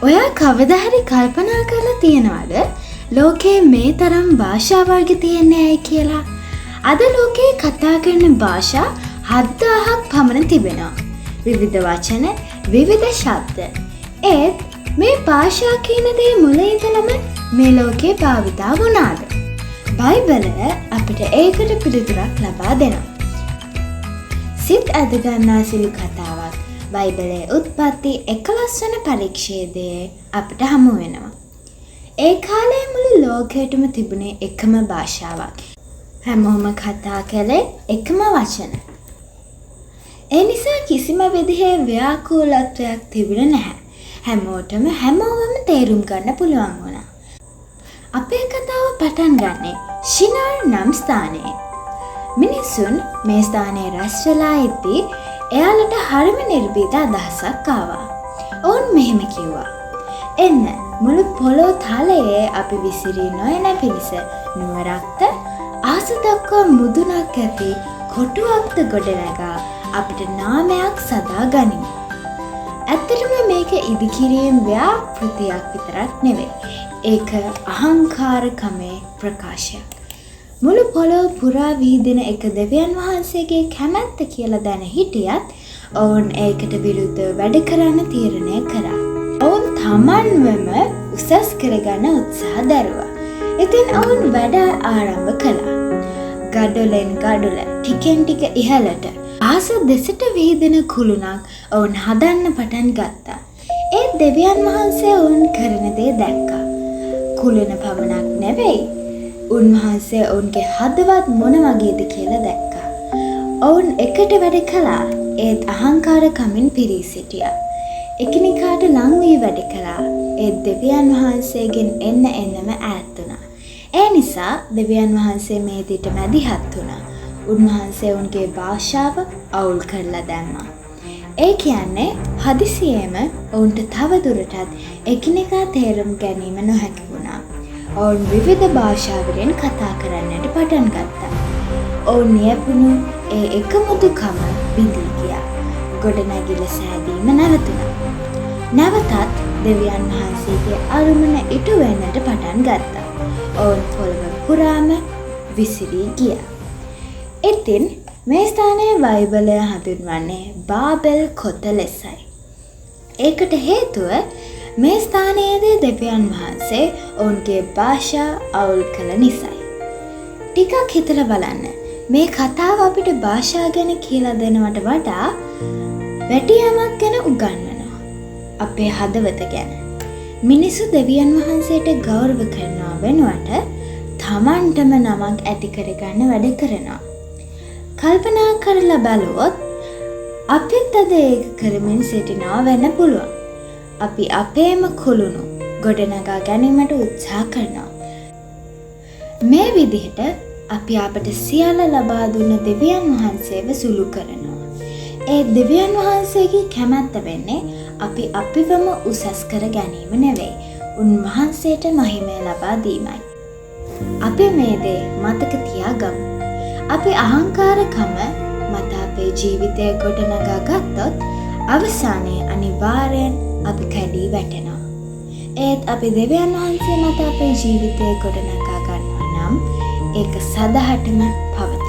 ඔයා කවදා හරි කල්පනා කරලා තියෙනවද ලෝකේ මේ තරම් භාෂා වර්ග තියෙන්නේ ඇයි කියලා? අද ලෝකේ කතා කරන භාෂා 7000ක් පමණ තිබෙනවා. විවිධ වචන, විවිධ ශබ්ද. ඒත් මේ භාෂා කියන දේ මුල ඉඳලම මේ ලෝකේ භාවිතා වුණාද? බයිබලය අපිට ඒකට පිළිතුරක් ලබා දෙනවා. සිත් ඇදගන්නා සිළු කතාවක් බයිබලයේ උත්පත්ති 11 වන පරිච්ඡේදයේ අපිට හමු වෙනවා. ඒ කාලේ මුළු ලෝකෙටම තිබුණේ එකම භාෂාවක්. හැමෝම කතා කළේ එකම වචන. ඒ නිසා කිසිම විදිහේ ව්‍යාකූලත්වයක් තිබුණේ නැහැ. හැමෝටම හැමෝම තේරුම් ගන්න පුළුවන් වුණා. අපේ කතාව පටන් ගන්නේ ශිනාර් නම් ස්ථානයේ. මිනිසුන් මේ ස්ථානයේ රැස් වෙලා ඉද්දී එයාලට හරිම නිර්භීත අදහසක් ආවා. ඔවුන් මෙහෙම කිව්වා. එන්න මුළු පොළොව තලයේ අපි විසිරී නොයන පිණිස නුවරක්ද ආස දක්වා මුදුනක් ඇති කොටුවක්ද ගොඩනගා අපිට නාමයක් සදා ගනිමු. ඇත්තටම මේක ඉදිකිරීම් ව්‍යාපෘතියක් විතරක් නෙවෙයි. ඒක අහංකාරකමේ ප්‍රකාශයක්. මුළු පොළොව පුරා විහිදෙන එක දෙවියන් වහන්සේගේ කැමැත්ත කියලා දැන හිටියත් ඔවුන් ඒකට විරුද්ධව වැඩ කරන්න තීරණය කරා. ඔවුන් තමන්වම උසස් කරගන්න උත්සාහ දැරුවා. ඉතින් ඔවුන් වැඩ ආරම්භ කළා. ගඩොලෙන් ගඩොල ටිකෙන් ටික ඉහළට ආස දෙසට විහිදෙන කුළුණක් ඔවුන් හදන්න පටන් ගත්තා. ඒ දෙවියන් වහන්සේ ඔවුන් කරන දේ දැක්කා. කුළුණ පමණක් නෙවෙයි, උන්වහන්සේ ඔවුන්ගේ හදවත් මොන වගේද කියලා දැක්කා. ඔවුන් එකට වැඩ කළා. ඒත් අහංකාරකමින් පිරී සිටියා. එකිනෙකාට ලං වී වැඩ කළා. ඒත් දෙවියන් වහන්සේගෙන් එන්නම ඈත් වුණා. ඒ නිසා දෙවියන් වහන්සේ මේ දිට මැදිහත් වුණා. උන්වහන්සේ උන්ගේ භාෂාව අවුල් කරලා දැම්මා. ඒ කියන්නේ හදිසියෙම ඔවුන්ට තව දුරටත් එකිනෙකා තේරුම් ගැනීම නොහැකි වුණා. ඔවුන් විවිධ භාෂාවලින් කතා කරන්නට පටන් ගත්තා. ඔවුන් නියපුණු ඒ එකමුතුකම බිඳී ගියා. ගොඩනැගිල්ල සෑදීම නැවතුණා. නැවතත් දෙවියන් වහන්සේගේ අරමුණ ඉටු වෙන්නට පටන් ගත්තා. ඔවුන් පොළව පුරාම විසිරී ගියා. ඉතින් මේ ස්ථානයේ බයිබලය හඳුන්වන්නේ බාබෙල් කොත ලෙසයි. ඒකට හේතුව මේ ස්ථානයේදී දෙවියන් වහන්සේ ඔවුන්ගේ භාෂා අවුල් කළ නිසායි. ටිකක් හිතලා බලන්න. මේ කතාව අපිට භාෂා ගැන කියලා දෙනවට වඩා වැටියමක් ගැන උගන්වනවා. අපේ හදවත ගැන. මිනිස්සු දෙවියන් වහන්සේට ගෞරව කරනවා වෙනුවට තමන්ටම නමක් ඇති කරගන්න වැඩ කරනවා. කල්පනා කරලා බලුවොත් අපිත් අද ඒක කරමින් සිටිනවා වෙන්න පුළුවන්. අපි අපේම කුළුණු ගොඩනගා ගැනීමට උත්සාහ කරනවා. මේ විදිහට අපි අපට සියල්ල ලබා දුන්න දෙවියන් වහන්සේව සුළු කරනවා. ඒ දෙවියන් වහන්සේගේ කැමැත්ත වෙන්නේ අපි අපිවම උසස් කර ගැනීම නෙවෙයි, උන්වහන්සේට මහිමය ලබා දීමයි. අපි මේ දේ මතක තියාගමු. අපි අහංකාරකම මත අපේ ජීවිතය ගොඩනගා ගත්තොත් අවසානයේ අනිවාර්යෙන් අපි කැඩී වැටෙනවා. ඒත් අපි දෙවියන් වහන්සේ මත අපේ ජීවිතය ගොඩනගා ගන්නවා නම් ඒක සදහටම පවතිනවා.